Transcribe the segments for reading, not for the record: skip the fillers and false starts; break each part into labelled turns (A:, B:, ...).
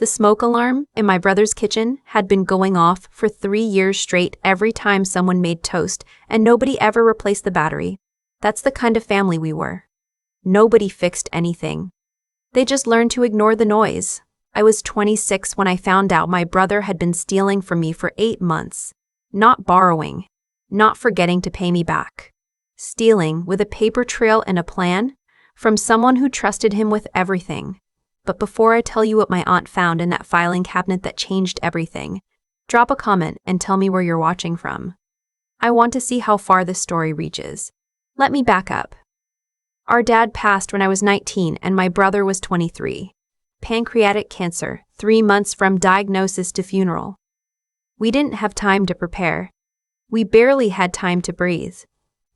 A: The smoke alarm in my brother's kitchen had been going off for 3 years straight every time someone made toast, and nobody ever replaced the battery. That's the kind of family we were. Nobody fixed anything. They just learned to ignore the noise. I was 26 when I found out my brother had been stealing from me for 8 months. Not borrowing. Not forgetting to pay me back. Stealing with a paper trail and a plan from someone who trusted him with everything. But before I tell you what my aunt found in that filing cabinet that changed everything, drop a comment and tell me where you're watching from. I want to see how far this story reaches. Let me back up. Our dad passed when I was 19 and my brother was 23. Pancreatic cancer, 3 months from diagnosis to funeral. We didn't have time to prepare. We barely had time to breathe.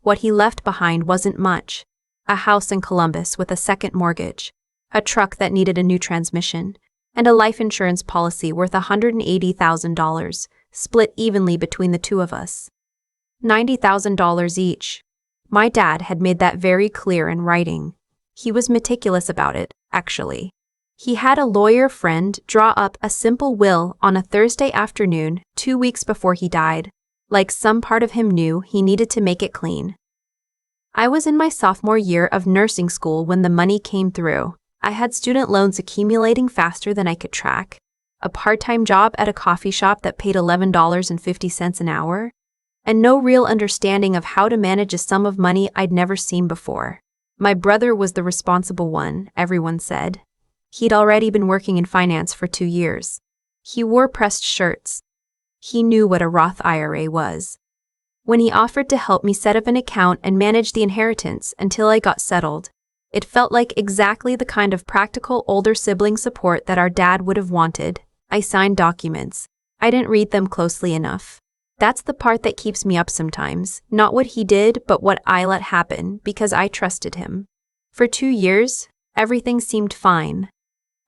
A: What he left behind wasn't much. A house in Columbus with a second mortgage, a truck that needed a new transmission, and a life insurance policy worth $180,000, split evenly between the two of us. $90,000 each. My dad had made that very clear in writing. He was meticulous about it, actually. He had a lawyer friend draw up a simple will on a Thursday afternoon 2 weeks before he died, like some part of him knew he needed to make it clean. I was in my sophomore year of nursing school when the money came through. I had student loans accumulating faster than I could track, a part-time job at a coffee shop that paid $11.50 an hour, and no real understanding of how to manage a sum of money I'd never seen before. My brother was the responsible one, everyone said. He'd already been working in finance for 2 years. He wore pressed shirts. He knew what a Roth IRA was. When he offered to help me set up an account and manage the inheritance until I got settled, it felt like exactly the kind of practical older sibling support that our dad would have wanted. I signed documents. I didn't read them closely enough. That's the part that keeps me up sometimes, not what he did, but what I let happen because I trusted him. For 2 years, everything seemed fine.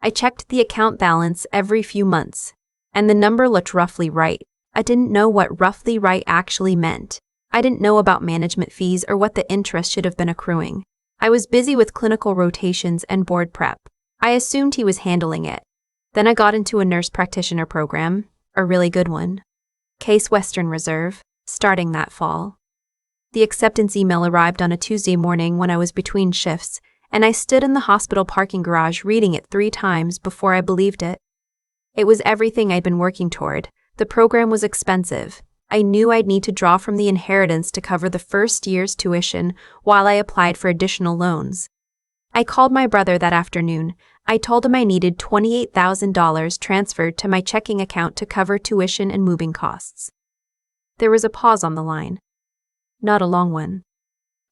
A: I checked the account balance every few months, and the number looked roughly right. I didn't know what roughly right actually meant. I didn't know about management fees or what the interest should have been accruing. I was busy with clinical rotations and board prep. I assumed he was handling it. Then I got into a nurse practitioner program, a really good one. Case Western Reserve, starting that fall. The acceptance email arrived on a Tuesday morning when I was between shifts, and I stood in the hospital parking garage reading it 3 times before I believed it. It was everything I'd been working toward. The program was expensive. I knew I'd need to draw from the inheritance to cover the first year's tuition while I applied for additional loans. I called my brother that afternoon. I told him I needed $28,000 transferred to my checking account to cover tuition and moving costs. There was a pause on the line. Not a long one.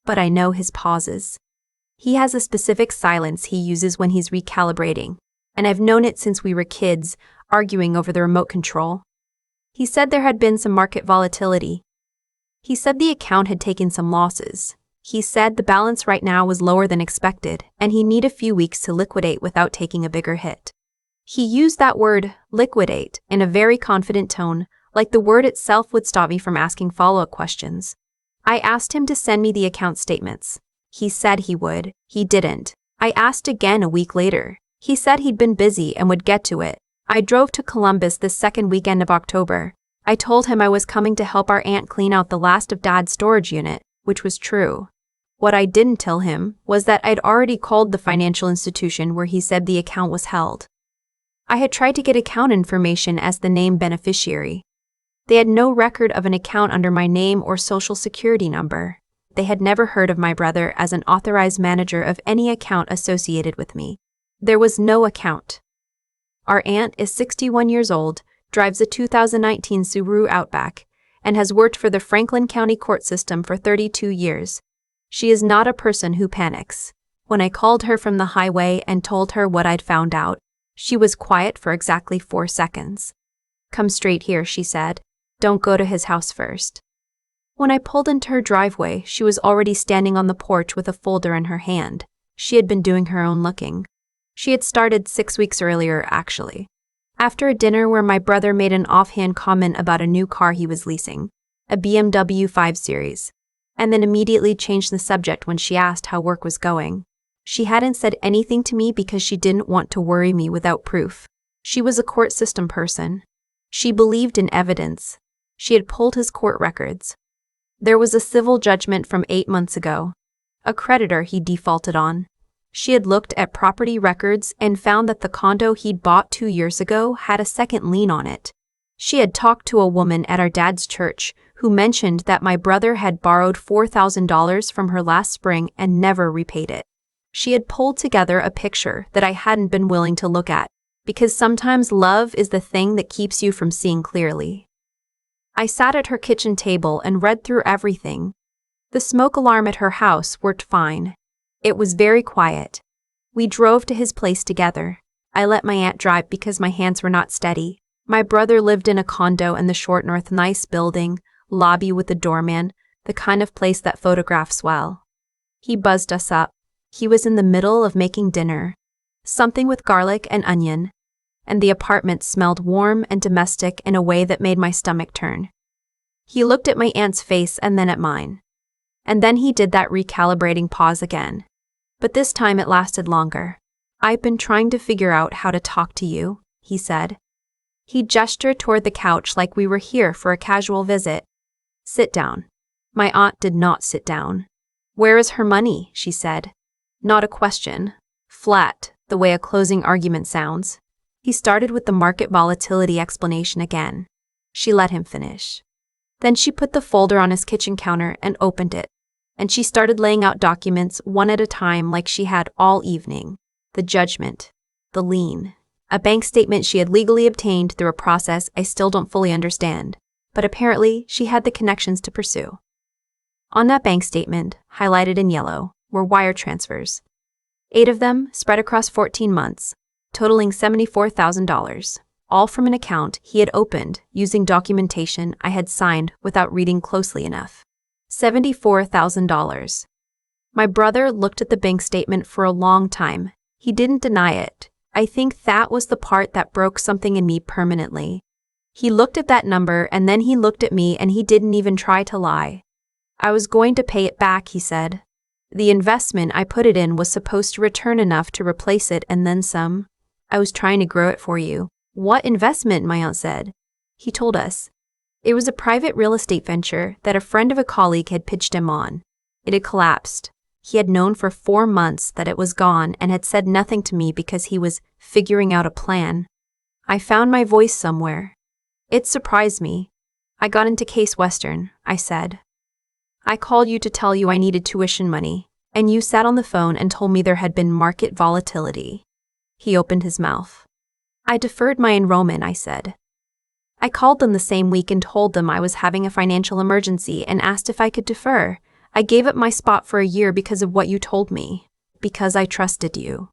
A: But I know his pauses. He has a specific silence he uses when he's recalibrating, and I've known it since we were kids, arguing over the remote control. He said there had been some market volatility. He said the account had taken some losses. He said the balance right now was lower than expected, and he needed a few weeks to liquidate without taking a bigger hit. He used that word, liquidate, in a very confident tone, like the word itself would stop me from asking follow-up questions. I asked him to send me the account statements. He said he would. He didn't. I asked again a week later. He said he'd been busy and would get to it. I drove to Columbus the second weekend of October. I told him I was coming to help our aunt clean out the last of Dad's storage unit, which was true. What I didn't tell him was that I'd already called the financial institution where he said the account was held. I had tried to get account information as the named beneficiary. They had no record of an account under my name or social security number. They had never heard of my brother as an authorized manager of any account associated with me. There was no account. Our aunt is 61 years old, drives a 2019 Subaru Outback, and has worked for the Franklin County court system for 32 years. She is not a person who panics. When I called her from the highway and told her what I'd found out, she was quiet for exactly 4 seconds. "Come straight here," she said. "Don't go to his house first." When I pulled into her driveway, she was already standing on the porch with a folder in her hand. She had been doing her own looking. She had started 6 weeks earlier, actually. After a dinner where my brother made an offhand comment about a new car he was leasing, a BMW 5 Series, and then immediately changed the subject when she asked how work was going. She hadn't said anything to me because she didn't want to worry me without proof. She was a court system person. She believed in evidence. She had pulled his court records. There was a civil judgment from 8 months ago. A creditor he defaulted on. She had looked at property records and found that the condo he'd bought 2 years ago had a second lien on it. She had talked to a woman at our dad's church who mentioned that my brother had borrowed $4,000 from her last spring and never repaid it. She had pulled together a picture that I hadn't been willing to look at, because sometimes love is the thing that keeps you from seeing clearly. I sat at her kitchen table and read through everything. The smoke alarm at her house worked fine. It was very quiet. We drove to his place together. I let my aunt drive because my hands were not steady. My brother lived in a condo in the Short North, nice building, lobby with a doorman, the kind of place that photographs well. He buzzed us up. He was in the middle of making dinner, something with garlic and onion, and the apartment smelled warm and domestic in a way that made my stomach turn. He looked at my aunt's face and then at mine. And then he did that recalibrating pause again. But this time it lasted longer. "I've been trying to figure out how to talk to you," he said. He gestured toward the couch like we were here for a casual visit. "Sit down." My aunt did not sit down. "Where is her money?" she said. Not a question. Flat, the way a closing argument sounds. He started with the market volatility explanation again. She let him finish. Then she put the folder on his kitchen counter and opened it. And she started laying out documents one at a time like she had all evening. The judgment, the lien, a bank statement she had legally obtained through a process I still don't fully understand, but apparently she had the connections to pursue. On that bank statement, highlighted in yellow, were wire transfers. 8 of them spread across 14 months, totaling $74,000, all from an account he had opened using documentation I had signed without reading closely enough. $74,000. My brother looked at the bank statement for a long time. He didn't deny it. I think that was the part that broke something in me permanently. He looked at that number and then he looked at me and he didn't even try to lie. "I was going to pay it back," he said. "The investment I put it in was supposed to return enough to replace it and then some. I was trying to grow it for you." "What investment?" my aunt said. He told us. It was a private real estate venture that a friend of a colleague had pitched him on. It had collapsed. He had known for 4 months that it was gone and had said nothing to me because he was figuring out a plan. I found my voice somewhere. It surprised me. "I got into Case Western," I said. "I called you to tell you I needed tuition money, and you sat on the phone and told me there had been market volatility." He opened his mouth. "I deferred my enrollment," I said. "I called them the same week and told them I was having a financial emergency and asked if I could defer. I gave up my spot for a year because of what you told me, because I trusted you."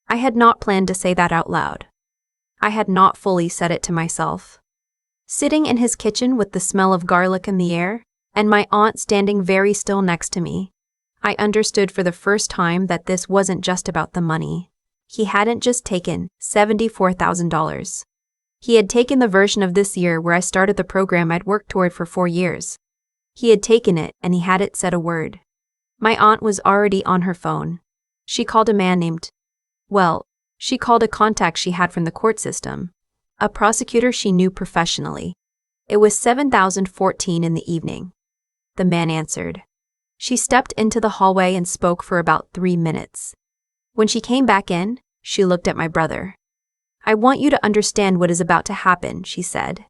A: I had not planned to say that out loud. I had not fully said it to myself. Sitting in his kitchen with the smell of garlic in the air, and my aunt standing very still next to me, I understood for the first time that this wasn't just about the money. He hadn't just taken $74,000. He had taken the version of this year where I started the program I'd worked toward for 4 years. He had taken it and he hadn't said a word. My aunt was already on her phone. She called a man named, she called a contact she had from the court system, a prosecutor she knew professionally. It was 7:14 in the evening. The man answered. She stepped into the hallway and spoke for about 3 minutes. When she came back in, she looked at my brother. "I want you to understand what is about to happen," she said.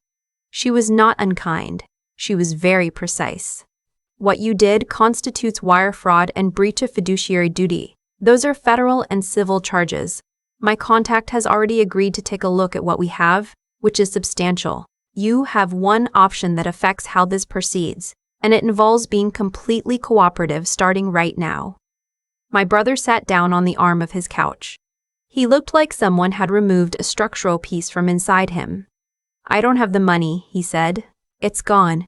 A: She was not unkind. She was very precise. "What you did constitutes wire fraud and breach of fiduciary duty. Those are federal and civil charges. My contact has already agreed to take a look at what we have, which is substantial. You have one option that affects how this proceeds, and it involves being completely cooperative starting right now." My brother sat down on the arm of his couch. He looked like someone had removed a structural piece from inside him. "I don't have the money," he said. "It's gone."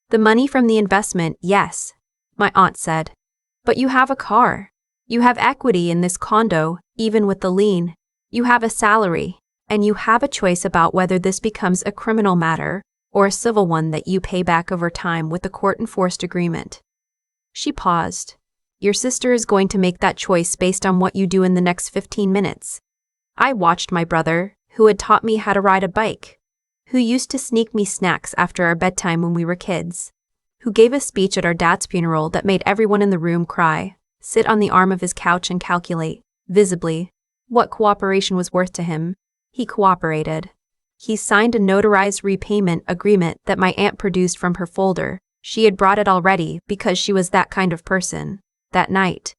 A: "The money from the investment, yes," my aunt said. "But you have a car. You have equity in this condo, even with the lien. You have a salary, and you have a choice about whether this becomes a criminal matter or a civil one that you pay back over time with a court-enforced agreement." She paused. "Your sister is going to make that choice based on what you do in the next 15 minutes. I watched my brother, who had taught me how to ride a bike, who used to sneak me snacks after our bedtime when we were kids, who gave a speech at our dad's funeral that made everyone in the room cry, sit on the arm of his couch and calculate, visibly, what cooperation was worth to him. He cooperated. He signed a notarized repayment agreement that my aunt produced from her folder. She had brought it already because she was that kind of person. That night,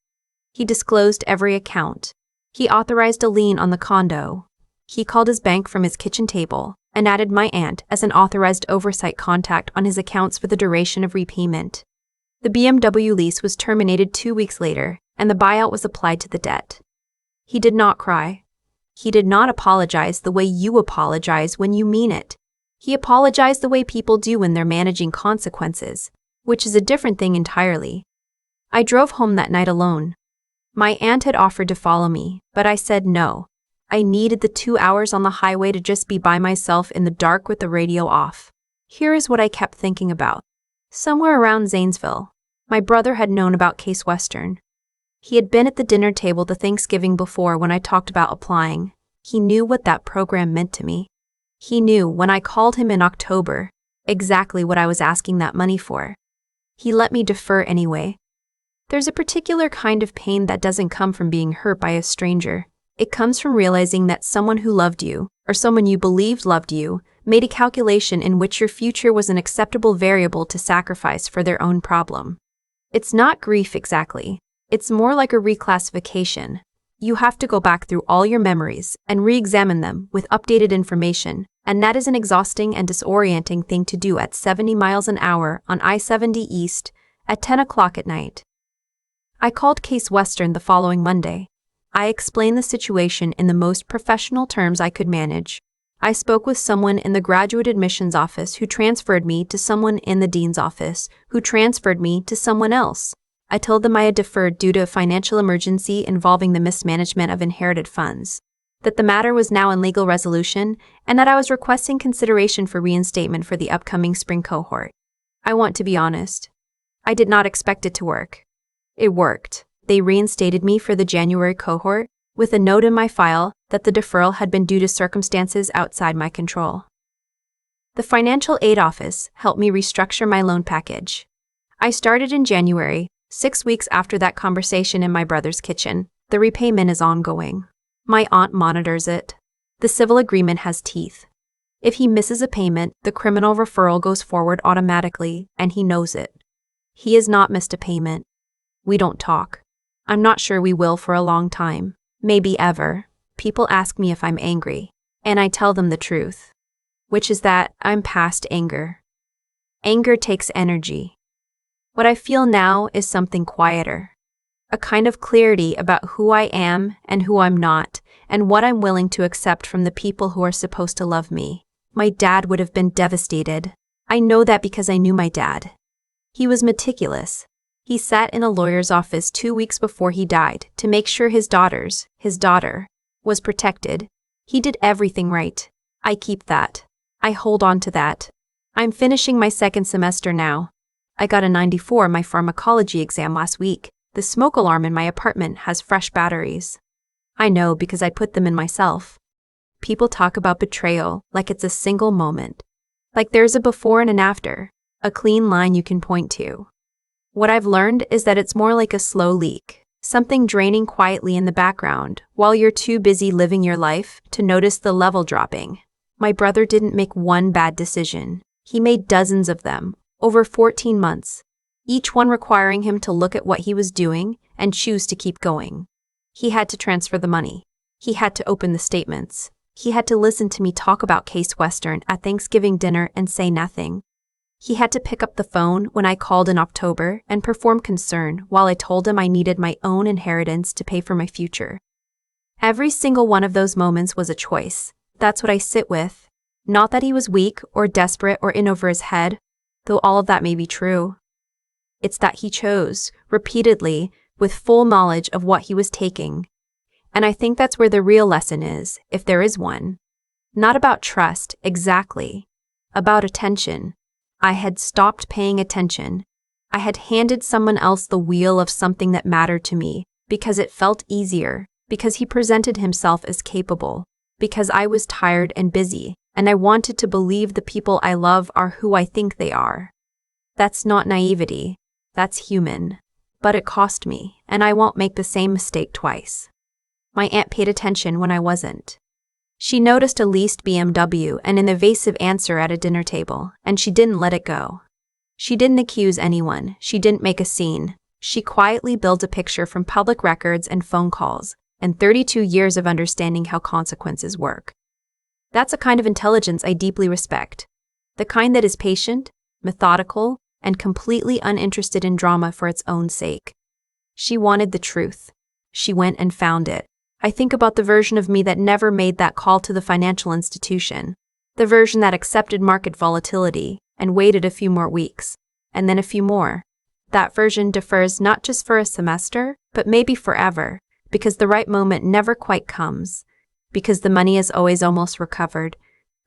A: he disclosed every account. He authorized a lien on the condo. He called his bank from his kitchen table and added my aunt as an authorized oversight contact on his accounts for the duration of repayment. The BMW lease was terminated 2 weeks later, and the buyout was applied to the debt. He did not cry. He did not apologize the way you apologize when you mean it. He apologized the way people do when they're managing consequences, which is a different thing entirely. I drove home that night alone. My aunt had offered to follow me, but I said no. I needed the 2 hours on the highway to just be by myself in the dark with the radio off. Here is what I kept thinking about. Somewhere around Zanesville, my brother had known about Case Western. He had been at the dinner table the Thanksgiving before when I talked about applying. He knew what that program meant to me. He knew when I called him in October exactly what I was asking that money for. He let me defer anyway. There's a particular kind of pain that doesn't come from being hurt by a stranger. It comes from realizing that someone who loved you, or someone you believed loved you, made a calculation in which your future was an acceptable variable to sacrifice for their own problem. It's not grief exactly. It's more like a reclassification. You have to go back through all your memories and re-examine them with updated information, and that is an exhausting and disorienting thing to do at 70 miles an hour on I-70 East at 10 o'clock at night. I called Case Western the following Monday. I explained the situation in the most professional terms I could manage. I spoke with someone in the graduate admissions office who transferred me to someone in the dean's office who transferred me to someone else. I told them I had deferred due to a financial emergency involving the mismanagement of inherited funds, that the matter was now in legal resolution, and that I was requesting consideration for reinstatement for the upcoming spring cohort. I want to be honest. I did not expect it to work. It worked. They reinstated me for the January cohort, with a note in my file that the deferral had been due to circumstances outside my control. The financial aid office helped me restructure my loan package. I started in January. 6 weeks after that conversation in my brother's kitchen. The repayment is ongoing. My aunt monitors it. The civil agreement has teeth. If he misses a payment, the criminal referral goes forward automatically, and he knows it. He has not missed a payment. We don't talk. I'm not sure we will for a long time. Maybe ever. People ask me if I'm angry, and I tell them the truth, which is that I'm past anger. Anger takes energy. What I feel now is something quieter. A kind of clarity about who I am and who I'm not, and what I'm willing to accept from the people who are supposed to love me. My dad would have been devastated. I know that because I knew my dad. He was meticulous. He sat in a lawyer's office 2 weeks before he died to make sure his daughter, was protected. He did everything right. I keep that. I hold on to that. I'm finishing my second semester now. I got a 94 on my pharmacology exam last week. The smoke alarm in my apartment has fresh batteries. I know because I put them in myself. People talk about betrayal like it's a single moment. Like there's a before and an after, a clean line you can point to. What I've learned is that it's more like a slow leak, something draining quietly in the background while you're too busy living your life to notice the level dropping. My brother didn't make one bad decision. He made dozens of them. Over 14 months, each one requiring him to look at what he was doing and choose to keep going. He had to transfer the money. He had to open the statements. He had to listen to me talk about Case Western at Thanksgiving dinner and say nothing. He had to pick up the phone when I called in October and perform concern while I told him I needed my own inheritance to pay for my future. Every single one of those moments was a choice. That's what I sit with. Not that he was weak or desperate or in over his head, though all of that may be true. It's that he chose, repeatedly, with full knowledge of what he was taking. And I think that's where the real lesson is, if there is one. Not about trust, exactly. About attention. I had stopped paying attention. I had handed someone else the wheel of something that mattered to me, because it felt easier, because he presented himself as capable. Because I was tired and busy, and I wanted to believe the people I love are who I think they are. That's not naivety. That's human. But it cost me, and I won't make the same mistake twice. My aunt paid attention when I wasn't. She noticed a leased BMW and an evasive answer at a dinner table, and she didn't let it go. She didn't accuse anyone, she didn't make a scene. She quietly built a picture from public records and phone calls, and 32 years of understanding how consequences work. That's a kind of intelligence I deeply respect. The kind that is patient, methodical, and completely uninterested in drama for its own sake. She wanted the truth. She went and found it. I think about the version of me that never made that call to the financial institution. The version that accepted market volatility and waited a few more weeks, and then a few more. That version defers not just for a semester, but maybe forever, because the right moment never quite comes, because the money is always almost recovered,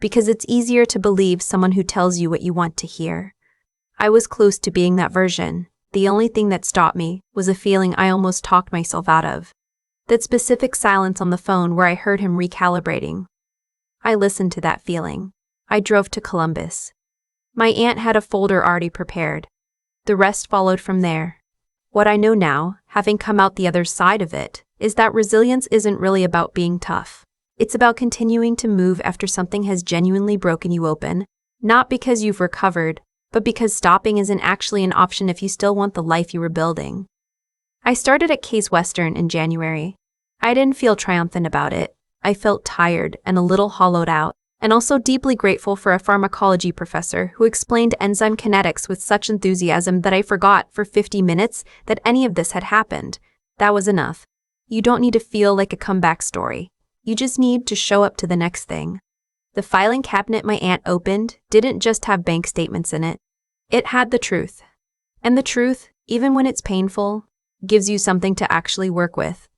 A: because it's easier to believe someone who tells you what you want to hear. I was close to being that version. The only thing that stopped me was a feeling I almost talked myself out of. That specific silence on the phone where I heard him recalibrating. I listened to that feeling. I drove to Columbus. My aunt had a folder already prepared. The rest followed from there. What I know now, having come out the other side of it, is that resilience isn't really about being tough. It's about continuing to move after something has genuinely broken you open, not because you've recovered, but because stopping isn't actually an option if you still want the life you were building. I started at Case Western in January. I didn't feel triumphant about it. I felt tired and a little hollowed out, and also deeply grateful for a pharmacology professor who explained enzyme kinetics with such enthusiasm that I forgot for 50 minutes that any of this had happened. That was enough. You don't need to feel like a comeback story. You just need to show up to the next thing. The filing cabinet my aunt opened didn't just have bank statements in it. It had the truth. And the truth, even when it's painful, gives you something to actually work with.